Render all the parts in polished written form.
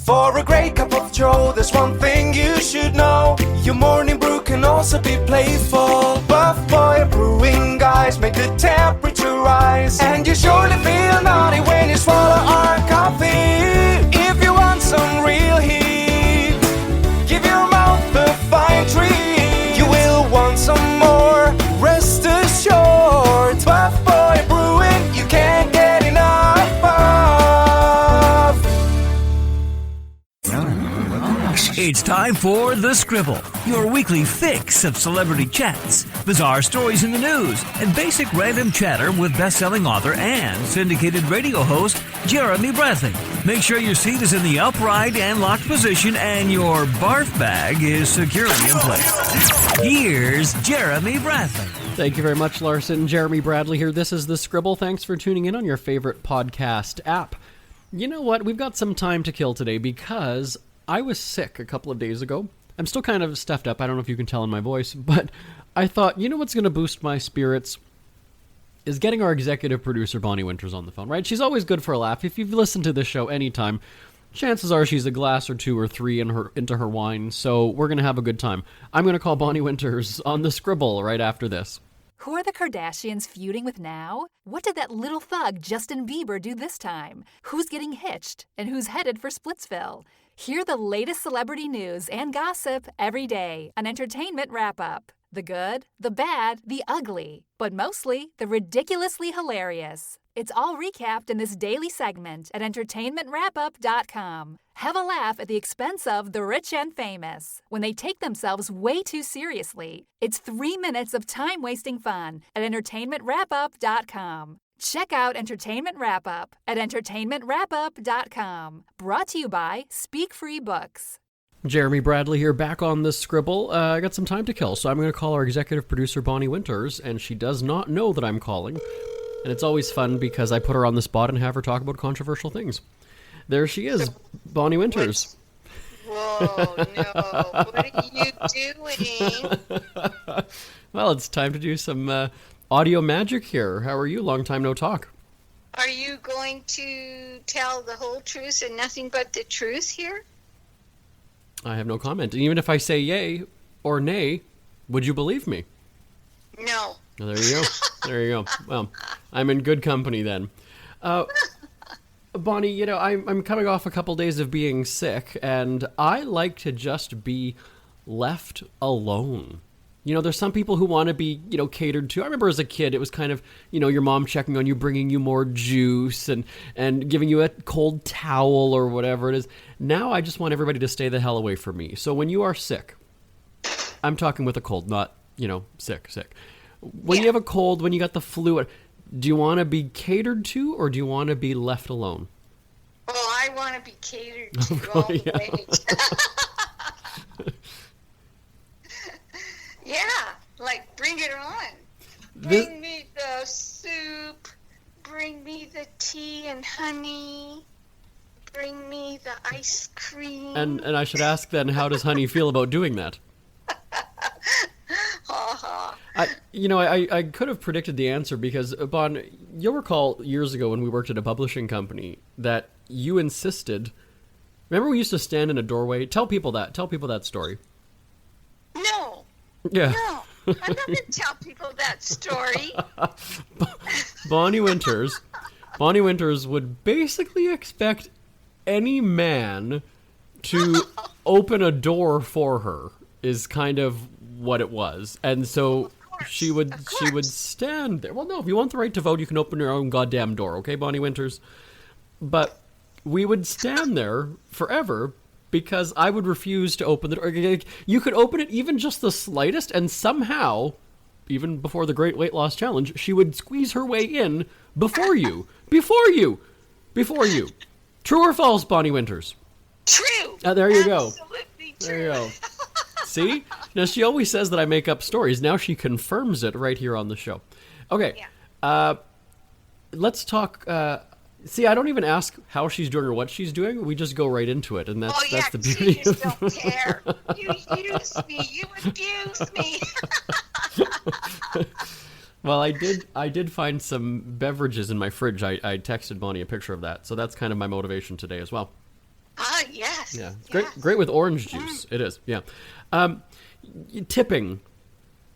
For a great cup of joe, there's one thing you should know. Your morning brew can also be playful. Buff Boy Brewing guys make the temperature rise. And you surely feel naughty when you swallow our coffee. If you want some real heat, give your mouth a fine treat. You will want some more, rest assured. Buff Boy Brewing, you can't get enough of. It's time for The Scribble, your weekly fix of celebrity chats, bizarre stories in the news, and basic random chatter with best-selling author and syndicated radio host Jeremy Bradley. Make sure your seat is in the upright and locked position and your barf bag is securely in place. Here's Jeremy Bradley. Thank you very much, Larson. Jeremy Bradley here. This is The Scribble. Thanks for tuning in on your favorite podcast app. You know what? We've got some time to kill today because I was sick a couple of days ago. I'm still kind of stuffed up. I don't know if you can tell in my voice, but I thought, you know what's going to boost my spirits is getting our executive producer, Bonnie Winters, on the phone, right? She's always good for a laugh. If you've listened to this show anytime, chances are she's a glass or two or three into her wine, so we're going to have a good time. I'm going to call Bonnie Winters on The Scribble right after this. Who are the Kardashians feuding with now? What did that little thug Justin Bieber do this time? Who's getting hitched? And who's headed for Splitsville? Hear the latest celebrity news and gossip every day on Entertainment Wrap-Up. The good, the bad, the ugly, but mostly the ridiculously hilarious. It's all recapped in this daily segment at entertainmentwrapup.com. Have a laugh at the expense of the rich and famous when they take themselves way too seriously. It's 3 minutes of time-wasting fun at entertainmentwrapup.com. Check out Entertainment Wrap-Up at entertainmentwrapup.com. Brought to you by Speak Free Books. Jeremy Bradley here, back on The Scribble. I got some time to kill, so I'm going to call our executive producer, Bonnie Winters, and she does not know that I'm calling. And it's always fun because I put her on the spot and have her talk about controversial things. There she is, Bonnie Winters. Whoa, no. What are you doing? Well, it's time to do some audio magic here. How are you? Long time no talk. Are you going to tell the whole truth and nothing but the truth here? I have no comment. And even if I say yay or nay, would you believe me? No. Well, there you go. There you go. Well, I'm in good company then. Bonnie, you know, I'm coming off a couple days of being sick, and I like to just be left alone. You know, there's some people who want to be, you know, catered to. I remember as a kid, it was kind of, you know, your mom checking on you, bringing you more juice and giving you a cold towel or whatever it is. Now I just want everybody to stay the hell away from me. So when you are sick, I'm talking with a cold, not, you know, sick. When you have a cold, when you got the flu, do you want to be catered to or do you want to be left alone? Well, I want to be catered to all the way. Yeah, like bring it on. Bring me the soup. Bring me the tea and honey. Bring me the ice cream. And I should ask then, how does Honey feel about doing that? I could have predicted the answer because, Bon, you'll recall years ago when we worked at a publishing company that you insisted. Remember we used to stand in a doorway? Tell people that story. No. Yeah. No. I'm not going to tell people that story. Bonnie Winters would basically expect any man to open a door for her is kind of what it was. And so she would stand there. Well, no, if you want the right to vote, you can open your own goddamn door, okay, Bonnie Winters? But we would stand there forever because I would refuse to open the door. You could open it even just the slightest, and somehow, even before the Great Weight Loss Challenge, she would squeeze her way in before you. Before you. True or false, Bonnie Winters? True. There you go. Absolutely true. There you go. See? Now, she always says that I make up stories. Now she confirms it right here on the show. Okay. Yeah. Let's talk. See, I don't even ask how she's doing or what she's doing. We just go right into it, and that's the beauty. You just don't care. You use me. You abuse me. Well, I did find some beverages in my fridge. I texted Bonnie a picture of that, so that's kind of my motivation today as well. yes. Yeah, yes. great with orange juice. It is, yeah. Tipping,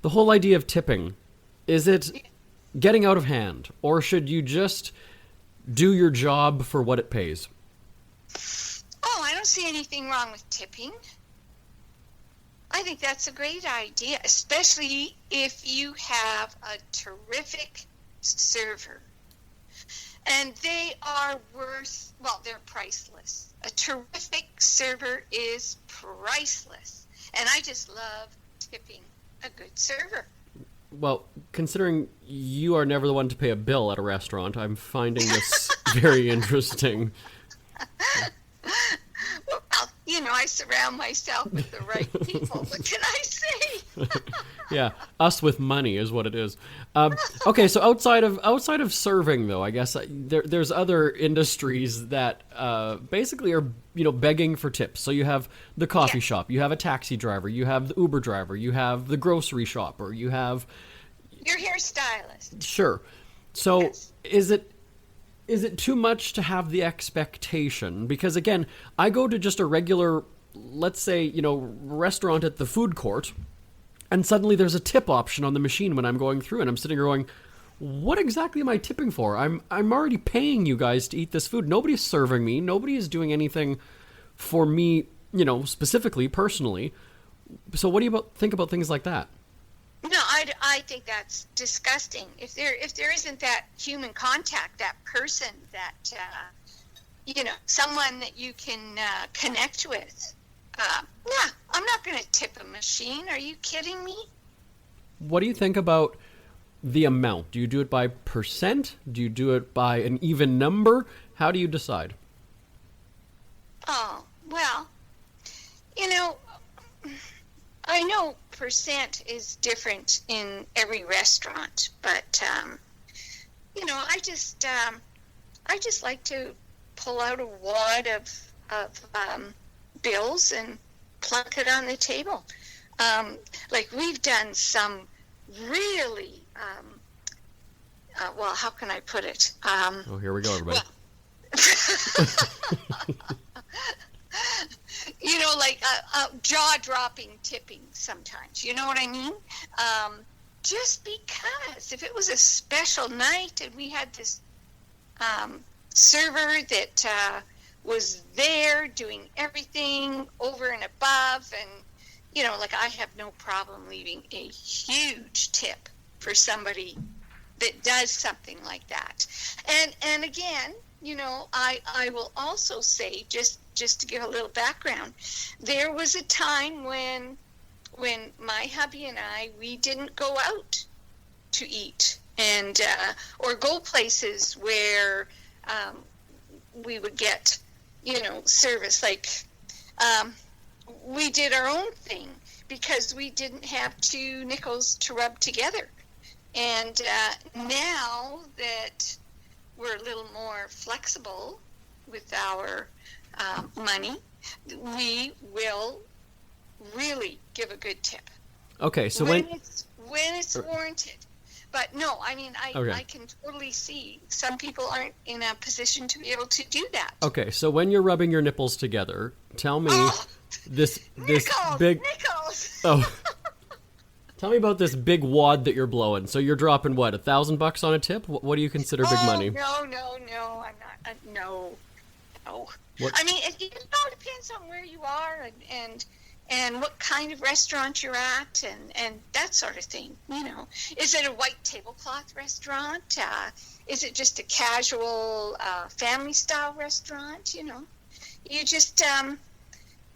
the whole idea of tipping, is it getting out of hand, or should you just do your job for what it pays? Oh, I don't see anything wrong with tipping. I think that's a great idea, especially if you have a terrific server. And they are they're priceless. A terrific server is priceless. And I just love tipping a good server. Well, considering you are never the one to pay a bill at a restaurant, I'm finding this very interesting. Well, I surround myself with the right people. What can I say? Yeah, us with money is what it is. Okay, so outside of serving, though, I guess there's other industries that basically are begging for tips. So you have the coffee shop, you have a taxi driver, you have the Uber driver, you have the grocery shopper, you have your hairstylist. Sure. So Yes. Is it too much to have the expectation? Because again, I go to just a regular, let's say, restaurant at the food court, and suddenly there's a tip option on the machine when I'm going through, and I'm sitting here going, what exactly am I tipping for? I'm already paying you guys to eat this food. Nobody's serving me. Nobody is doing anything for me, specifically, personally. So what do you think about things like that? No, I think that's disgusting. If there isn't that human contact, that person, that someone that you can connect with, I'm not going to tip a machine. Are you kidding me? What do you think about the amount? Do you do it by percent? Do you do it by an even number? How do you decide? Oh, well, I know percent is different in every restaurant, but I just like to pull out a wad of bills and plunk it on the table. Like we've done some really how can I put it? Here we go, everybody. Like jaw-dropping tipping sometimes. You know what I mean? Just because if it was a special night and we had this server that was there doing everything over and above, and I have no problem leaving a huge tip for somebody that does something like that. And again, I will also say, just to give a little background, there was a time when my hubby and we didn't go out to eat and or go places where we would get service. Like we did our own thing because we didn't have two nickels to rub together. And now that we're a little more flexible with our money, we will really give a good tip. Okay, so when it's warranted. But no, I mean, Okay. I can totally see some people aren't in a position to be able to do that. Okay, so when you're rubbing your nipples together, tell me this Nickels, big nickels. Oh. Tell me about this big wad that you're blowing. So you're dropping what, $1,000 on a tip? What do you consider big money? No, I'm not. No. What? I mean, it all depends on where you are and what kind of restaurant you're at and that sort of thing. Is it a white tablecloth restaurant? Is it just a casual family style restaurant? You just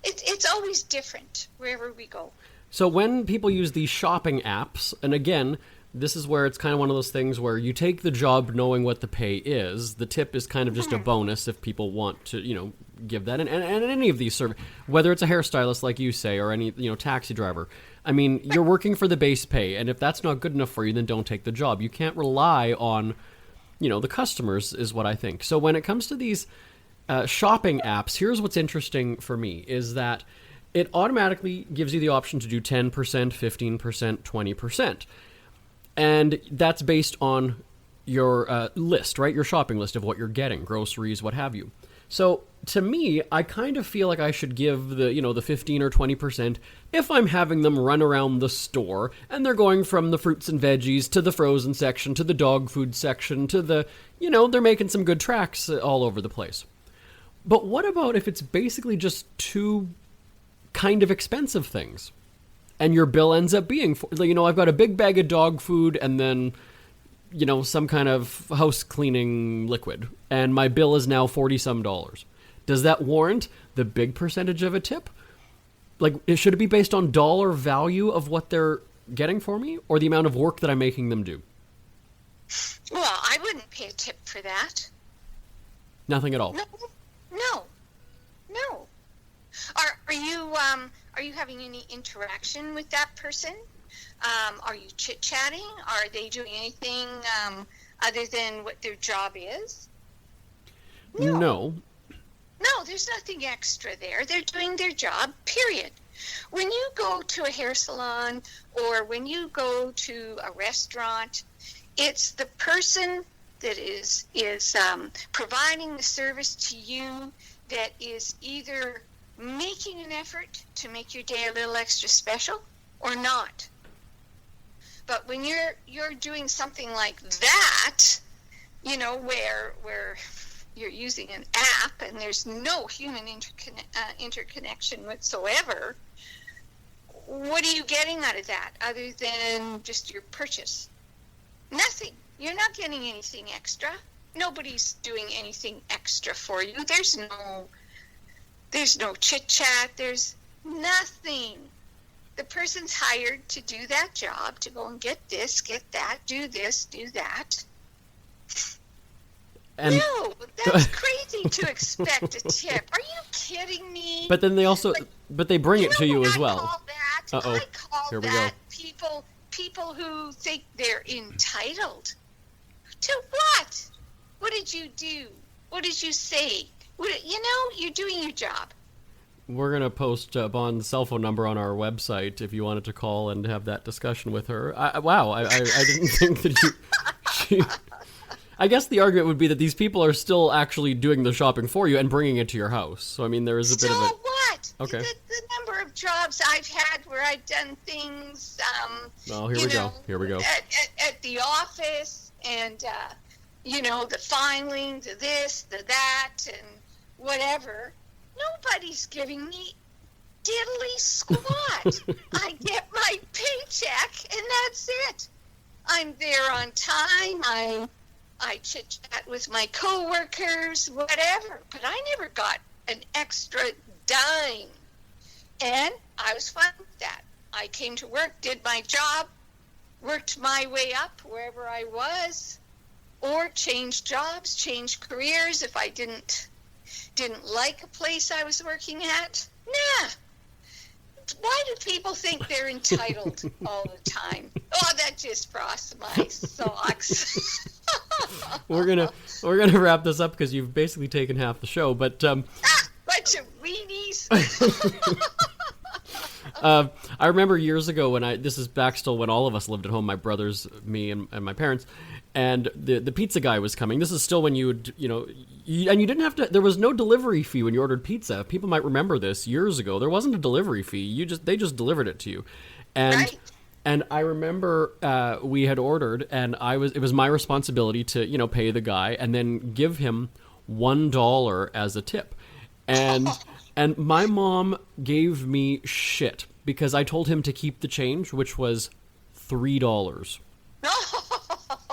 it's always different wherever we go. So when people use these shopping apps, and again, this is where it's kind of one of those things where you take the job knowing what the pay is. The tip is kind of just a bonus if people want to, give that. And any of these whether it's a hairstylist like you say or any, taxi driver. I mean, you're working for the base pay, and if that's not good enough for you, then don't take the job. You can't rely on, the customers is what I think. So when it comes to these shopping apps, here's what's interesting for me is that it automatically gives you the option to do 10%, 15%, 20%. And that's based on your list, right? Your shopping list of what you're getting, groceries, what have you. So to me, I kind of feel like I should give the 15 or 20% if I'm having them run around the store and they're going from the fruits and veggies to the frozen section to the dog food section to they're making some good tracks all over the place. But what about if it's basically just two kind of expensive things and your bill ends up being, I've got a big bag of dog food and then some kind of house cleaning liquid, and my bill is now $40-some. Does that warrant the big percentage of a tip? Like, should it be based on dollar value of what they're getting for me, or the amount of work that I'm making them do? Well, I wouldn't pay a tip for that. Nothing at all. No. Are you having any interaction with that person? Are you chit-chatting? Are they doing anything other than what their job is? No, there's nothing extra there. They're doing their job, period. When you go to a hair salon or when you go to a restaurant, it's the person that is providing the service to you that is either making an effort to make your day a little extra special or not. But when you're doing something like that, where you're using an app and there's no human interconnection whatsoever, what are you getting out of that other than just your purchase? Nothing. You're not getting anything extra. Nobody's doing anything extra for you. There's no chit-chat. There's nothing. The person's hired to do that job, to go and get this, get that, do this, do that. And no, that's crazy to expect a tip. Are you kidding me? But then they bring it to you as well. I call Here we that go. people who think they're entitled. To what? What did you do? What did you say? You're doing your job. We're going to post Bond's cell phone number on our website if you wanted to call and have that discussion with her. I didn't think that I guess the argument would be that these people are still actually doing the shopping for you and bringing it to your house. So, I mean, there is a bit of a... So what? Okay. The number of jobs I've had where I've done things... Here we go. At the office and, the filing, the this, the that, and whatever... Nobody's giving me diddly squat. I get my paycheck, and that's it. I'm there on time. I chit-chat with my coworkers, whatever. But I never got an extra dime. And I was fine with that. I came to work, did my job, worked my way up wherever I was, or changed jobs, changed careers if I didn't like a place I was working at. Nah. Why do people think they're entitled all the time? Oh, that just frosts my socks. We're gonna wrap this up because you've basically taken half the show. But bunch of weenies. I remember years ago this is back still when all of us lived at home, my brothers, me, and my parents, and the pizza guy was coming. This is still when you would, and you didn't have to, there was no delivery fee when you ordered pizza. People might remember this years ago. There wasn't a delivery fee. They just delivered it to you. And right. And I remember we had ordered, and it was my responsibility to, pay the guy and then give him $1 as a tip. And and my mom gave me shit because I told him to keep the change, which was $3.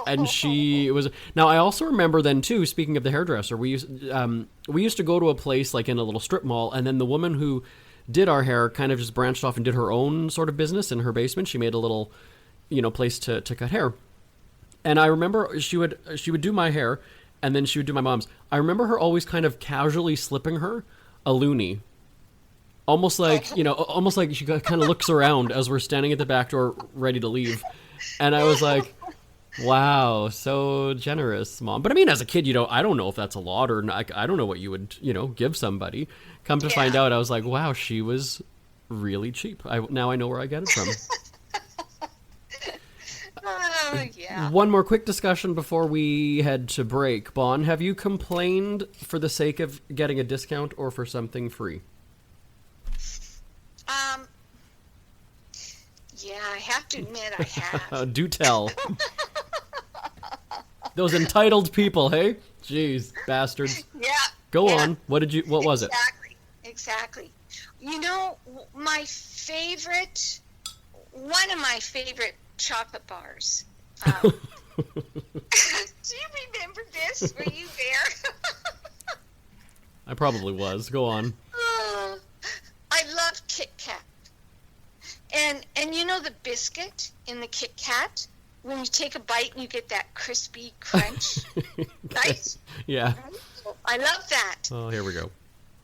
And she was... Now, I also remember then, too, speaking of the hairdresser, we used to go to a place like in a little strip mall, and then the woman who did our hair kind of just branched off and did her own sort of business in her basement. She made a little, place to cut hair. And I remember she would do my hair, and then she would do my mom's. I remember her always kind of casually slipping her a loonie. Almost like she kind of looks around as we're standing at the back door ready to leave. And I was like, wow, so generous, Mom. But I mean, as a kid, I don't know if that's a lot or not. I don't know what you would, give somebody. Come to find out, I was like, wow, she was really cheap. Now I know where I get it from. Yeah. One more quick discussion before we head to break. Bon, have you complained for the sake of getting a discount or for something free? Yeah, I have to admit I have. Do tell. Those entitled people, hey? Jeez, bastards. Yeah. Go yeah. on. What was it? Exactly. You know, one of my favorite chocolate bars. Do you remember this? Were you there? I probably was. Go on. I love Kit Kat. And you know the biscuit in the Kit Kat? When you take a bite and you get that crispy crunch? Right? Yeah. I love that. Oh, here we go.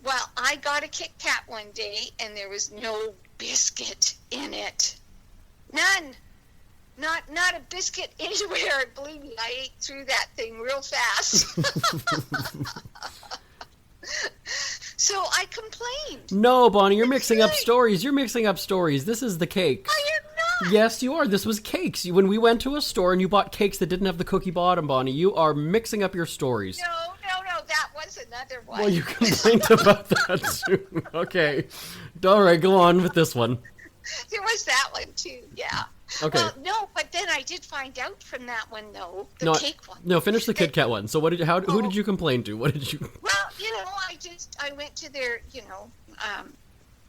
Well, I got a Kit Kat one day, and there was no biscuit in it. None. Not a biscuit anywhere. Believe me, I ate through that thing real fast. So I complained. No, Bonnie, you're mixing up stories. You're mixing up stories. This is the cakes. I am not. Yes, you are. This was cakes. When we went to a store and you bought cakes that didn't have the cookie bottom, Bonnie, you are mixing up your stories. No, that was another one. Well, you complained about that too. Okay. All right, go on with this one. There was that one too, yeah. Okay. No, but then I did find out from that one though, the cake one. No, finish the Kit Kat one. So who did you complain to? What did you? Well, I went to their,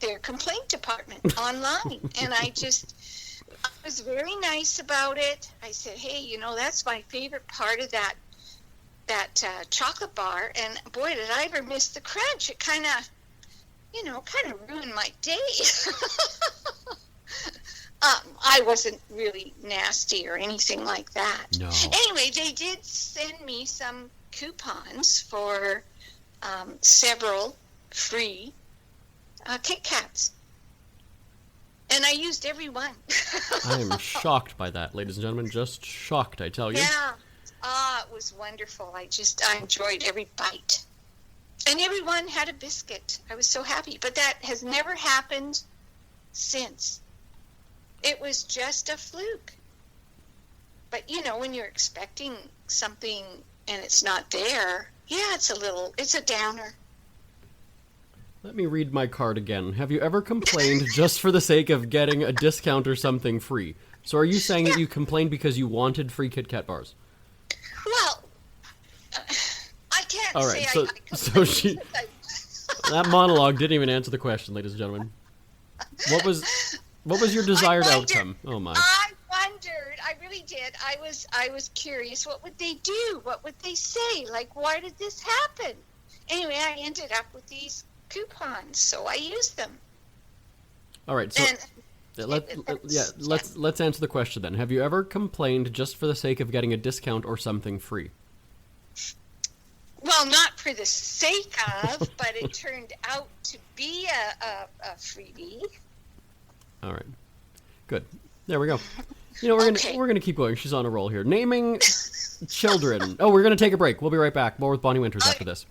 their complaint department online, and I was very nice about it. I said, hey, that's my favorite part of that chocolate bar, and boy, did I ever miss the crunch. It kind of ruined my day. I wasn't really nasty or anything like that. No. Anyway, they did send me some coupons for several free Kit Kats. And I used every one. I am shocked by that, ladies and gentlemen. Just shocked, I tell you. Yeah. It was wonderful. I enjoyed every bite. And everyone had a biscuit. I was so happy. But that has never happened since. It was just a fluke. But, when you're expecting something and it's not there, yeah, it's a downer. Let me read my card again. Have you ever complained just for the sake of getting a discount or something free? So are you saying that you complained because you wanted free Kit Kat bars? Well, I can't All right, say so she... That monologue didn't even answer the question, ladies and gentlemen. What was your desired outcome? Oh my. I wondered. I really did. I was curious. What would they do? What would they say? Like, why did this happen? Anyway, I ended up with these coupons, so I used them. All right, so let's answer the question then. Have you ever complained just for the sake of getting a discount or something free? Well, not for the sake of, but it turned out to be a freebie. All right, good. There we go. We're gonna keep going. She's on a roll here. Naming children. Oh, we're gonna take a break. We'll be right back. More with Bonnie Winters after this.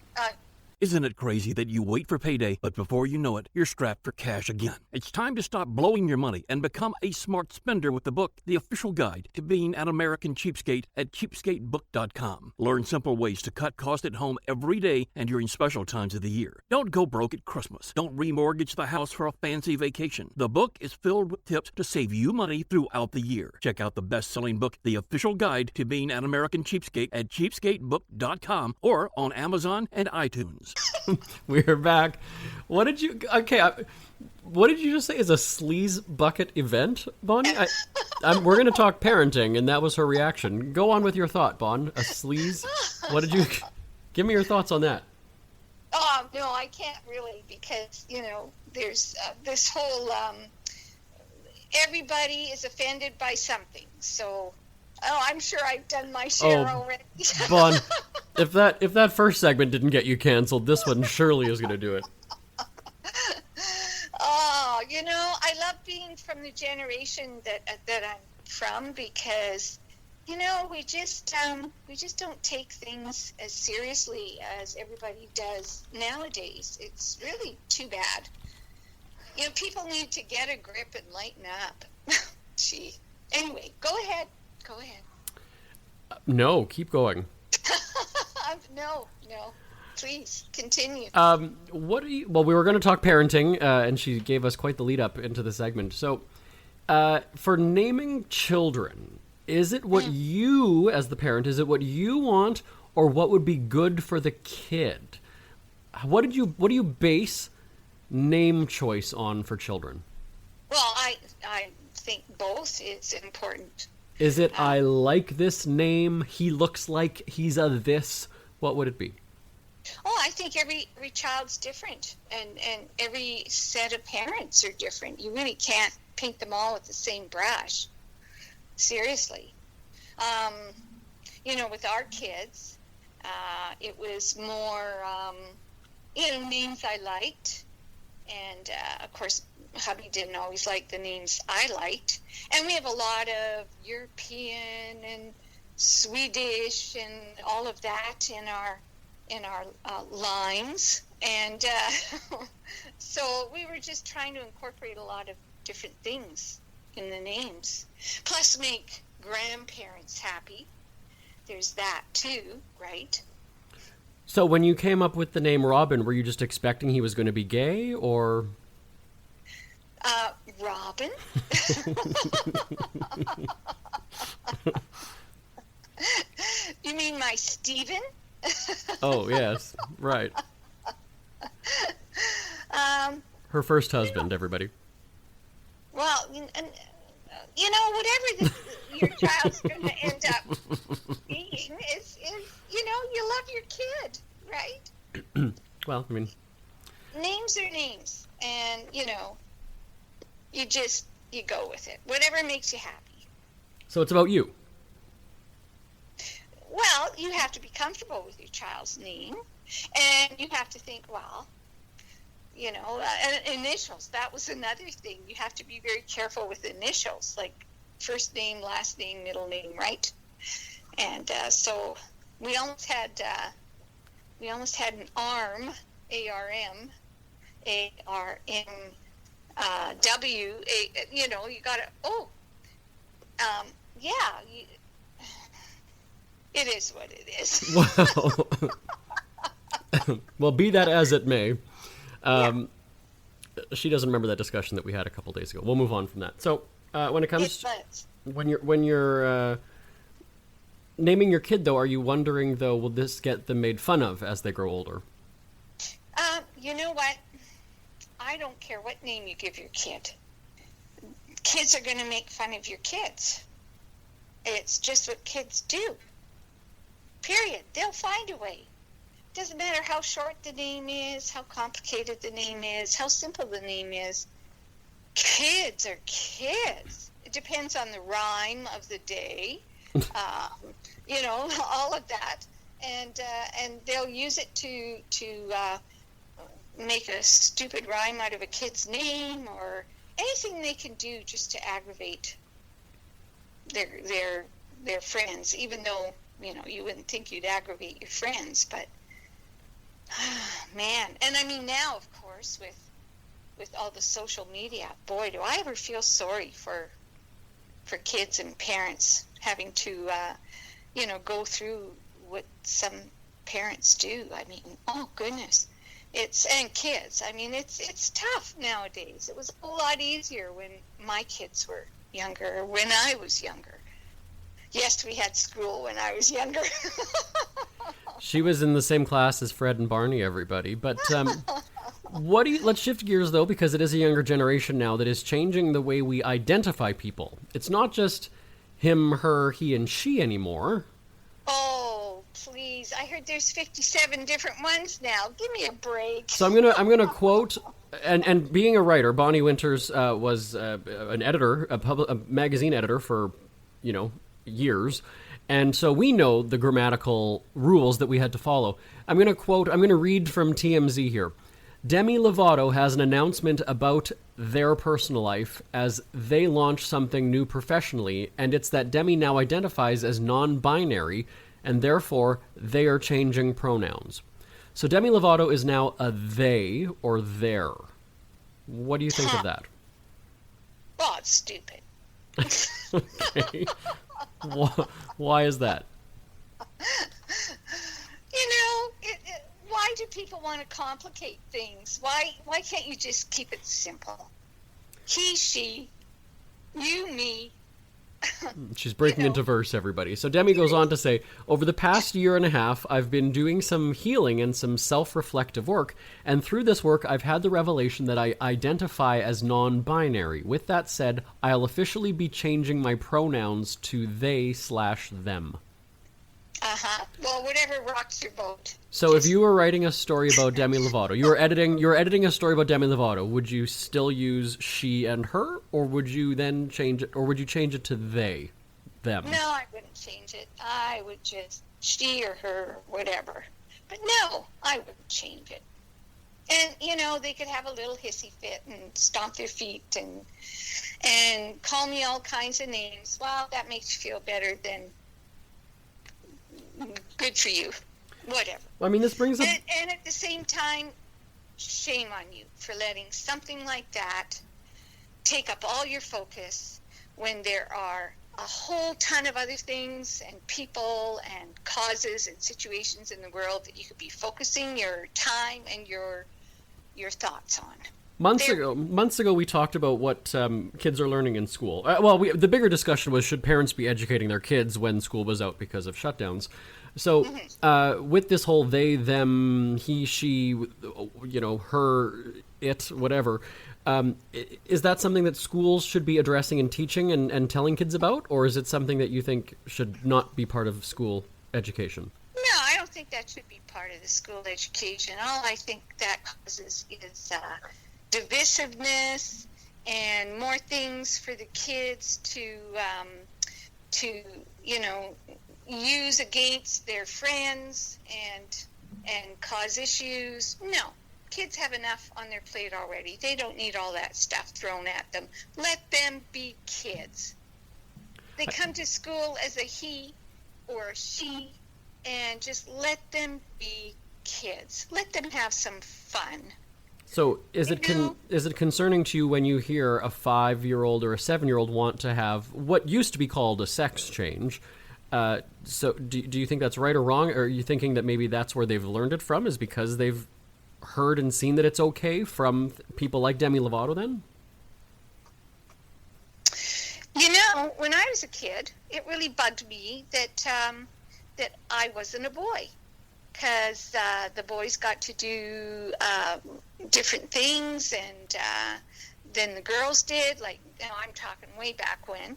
Isn't it crazy that you wait for payday, but before you know it, you're strapped for cash again? It's time to stop blowing your money and become a smart spender with the book, The Official Guide to Being an American Cheapskate at cheapskatebook.com. Learn simple ways to cut costs at home every day and during special times of the year. Don't go broke at Christmas. Don't remortgage the house for a fancy vacation. The book is filled with tips to save you money throughout the year. Check out the best-selling book, The Official Guide to Being an American Cheapskate at cheapskatebook.com or on Amazon and iTunes. We're back. What did you just say is a sleaze bucket event, Bonnie? We're going to talk parenting, and that was her reaction. Go on with your thought, Bon. A sleaze? What did you... Give me your thoughts on that. Oh, no, I can't really because, there's this whole... everybody is offended by something, so... Oh, I'm sure I've done my share already. Bon, if that first segment didn't get you canceled, this one surely is going to do it. Oh, I love being from the generation that I'm from because, we just don't take things as seriously as everybody does nowadays. It's really too bad. People need to get a grip and lighten up. Gee. Anyway, go ahead. No, keep going. No. Please continue. What do you? Well, we were going to talk parenting, and she gave us quite the lead up into the segment. So, for naming children, is it what you, as the parent, is it what you want, or what would be good for the kid? What do you base name choice on for children? Well, I think both is important. Is it I like this name? He looks like he's a this. What would it be? Oh, I think every child's different, and every set of parents are different. You really can't paint them all with the same brush. Seriously. With our kids, it was more, names I liked. And, of course, hubby didn't always like the names I liked. And we have a lot of European and Swedish and all of that in our lines, and so we were just trying to incorporate a lot of different things in the names, plus make grandparents happy. There's that too, right? So when you came up with the name Robin, were you just expecting he was going to be gay, or? Robin? You mean my Stephen? Oh, yes. Right. Her first husband, everybody. Well, whatever your child's going to end up being is you love your kid, right? Well, I mean... Names are names, and, you go with it. Whatever makes you happy. So it's about you. Well, you have to be comfortable with your child's name, and you have to think, initials. That was another thing. You have to be very careful with initials, like first name, last name, middle name, right? And so we almost had an ARM, A-R-M, A-R-M, W. You got to. It is what it is. Well, well, be that as it may. She doesn't remember that discussion that we had a couple days ago. We'll move on from that. So, when it comes when you're naming your kid, though, are you wondering, though, will this get them made fun of as they grow older? You know what? I don't care what name you give your kid. Kids are going to make fun of your kids. It's just what kids do. Period. They'll find a way. Doesn't matter how short the name is, how complicated the name is, how simple the name is. Kids are kids. It depends on the rhyme of the day, all of that, and they'll use it to make a stupid rhyme out of a kid's name, or anything they can do just to aggravate their friends, even though you wouldn't think you'd aggravate your friends, but man. And I mean, now, of course, with all the social media, boy, do I ever feel sorry for kids and parents having to go through what some parents do. I mean, oh goodness. And kids, I mean, it's tough nowadays. It was a whole lot easier when my kids were younger, or when I was younger. Yes, we had school when I was younger. She was in the same class as Fred and Barney, everybody. But let's shift gears, though, because it is a younger generation now that is changing the way we identify people. It's not just him, her, he, and she anymore. Oh, please. I heard there's 57 different ones now. Give me a break. So I'm gonna quote, and being a writer, Bonnie Winters was an editor, a magazine editor for, years. And so we know the grammatical rules that we had to follow. I'm going to read from TMZ here. Demi Lovato has an announcement about their personal life as they launch something new professionally, and it's that Demi now identifies as non-binary, and therefore they are changing pronouns. So Demi Lovato is now a they or their. What do you think of that? Well, it's stupid. Okay. Why is that? Why do people want to complicate things? Why can't you just keep it simple? He, she, you, me. She's breaking into verse, everybody. So Demi goes on to say, over the past year and a half, I've been doing some healing and some self-reflective work, and through this work, I've had the revelation that I identify as non-binary. With that said, I'll officially be changing my pronouns to they/them. Well, whatever rocks your boat. So if you were writing a story about Demi Lovato, you're editing a story about Demi Lovato, would you still use she and her, or would you then change it, or would you change it to they, them? No, I wouldn't change it. I would just she or her, whatever. But no, I wouldn't change it. And, they could have a little hissy fit and stomp their feet and call me all kinds of names. Well, that makes you feel better than good for you. Whatever. Well, I mean, this brings up... And at the same time, shame on you for letting something like that take up all your focus when there are a whole ton of other things and people and causes and situations in the world that you could be focusing your time and your thoughts on. Months ago, we talked about what kids are learning in school. The bigger discussion was, should parents be educating their kids when school was out because of shutdowns? So with this whole they, them, he, she, her, it, whatever, is that something that schools should be addressing and teaching and telling kids about? Or is it something that you think should not be part of school education? No, I don't think that should be part of the school education. All I think that causes is divisiveness and more things for the kids to use against their friends and cause issues. No, kids have enough on their plate already. They don't need all that stuff thrown at them. Let them be kids. They come to school as a he or a she, and just let them be kids. Let them have some fun. So is it concerning to you when you hear a 5-year-old or a 7-year-old want to have what used to be called a sex change? So do you think that's right or wrong? Or are you thinking that maybe that's where they've learned it from, is because they've heard and seen that it's okay from people like Demi Lovato then? When I was a kid, it really bugged me that I wasn't a boy. Because the boys got to do different things than the girls did. Like, I'm talking way back when.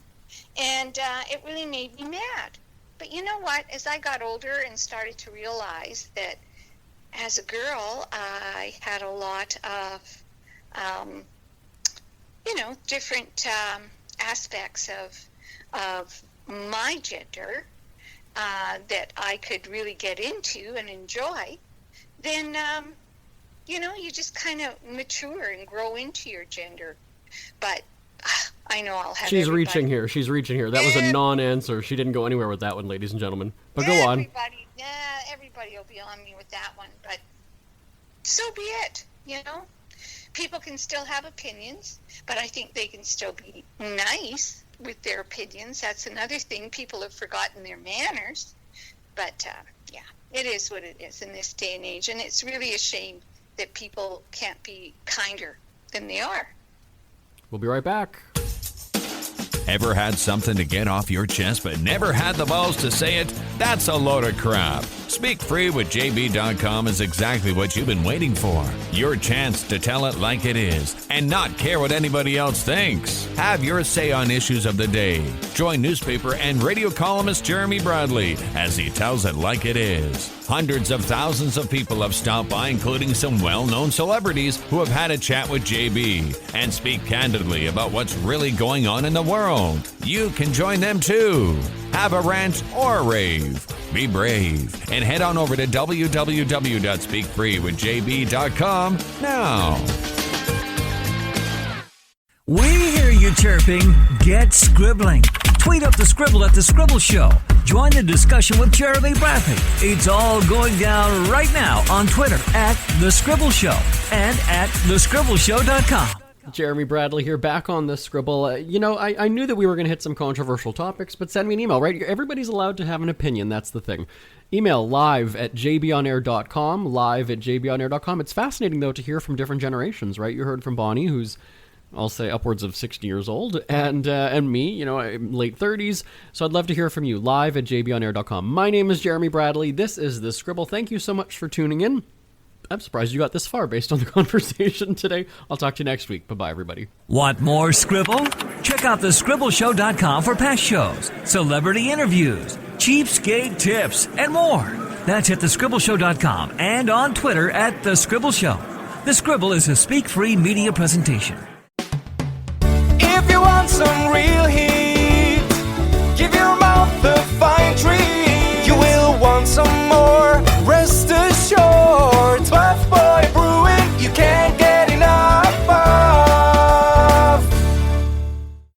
And it really made me mad. But you know what? As I got older and started to realize that as a girl, I had a lot of, different aspects of my gender that I could really get into and enjoy, then, you just kind of mature and grow into your gender. But I know I'll have She's reaching here. That was a non-answer. She didn't go anywhere with that one, ladies and gentlemen. But go on. Everybody will be on me with that one, but so be it, People can still have opinions, but I think they can still be nice with their opinions. That's another thing. People have forgotten their manners. But, it is what it is in this day and age. And it's really a shame that people can't be kinder than they are. We'll be right back. Ever had something to get off your chest but never had the balls to say it? That's a load of crap. Speak Free with JB.com is exactly what you've been waiting for. Your chance to tell it like it is and not care what anybody else thinks. Have your say on issues of the day. Join newspaper and radio columnist Jeremy Bradley as he tells it like it is. Hundreds of thousands of people have stopped by, including some well-known celebrities who have had a chat with JB and speak candidly about what's really going on in the world. You can join them too. Have a rant or a rave. Be brave and head on over to www.speakfreewithjb.com now. We hear you chirping. Get scribbling. Tweet up the Scribble at The Scribble Show. Join the discussion with Jeremy Bradley. It's all going down right now on Twitter at The Scribble Show and at thescribbleshow.com. Jeremy Bradley here, back on the Scribble. I knew that we were going to hit some controversial topics, but send me an email, right? Everybody's allowed to have an opinion, that's the thing. Email live@jbonair.com, live@jbonair.com. It's fascinating, though, to hear from different generations, right? You heard from Bonnie, who's, I'll say, upwards of 60 years old, and me, late 30s. So I'd love to hear from you, live@jbonair.com. My name is Jeremy Bradley. This is The Scribble. Thank you so much for tuning in. I'm surprised you got this far based on the conversation today. I'll talk to you next week. Bye-bye, everybody. Want more Scribble? Check out thescribbleshow.com for past shows, celebrity interviews, cheapskate tips, and more. That's at thescribbleshow.com and on Twitter at The Scribble Show. The Scribble is a speak-free media presentation. If you want some real heat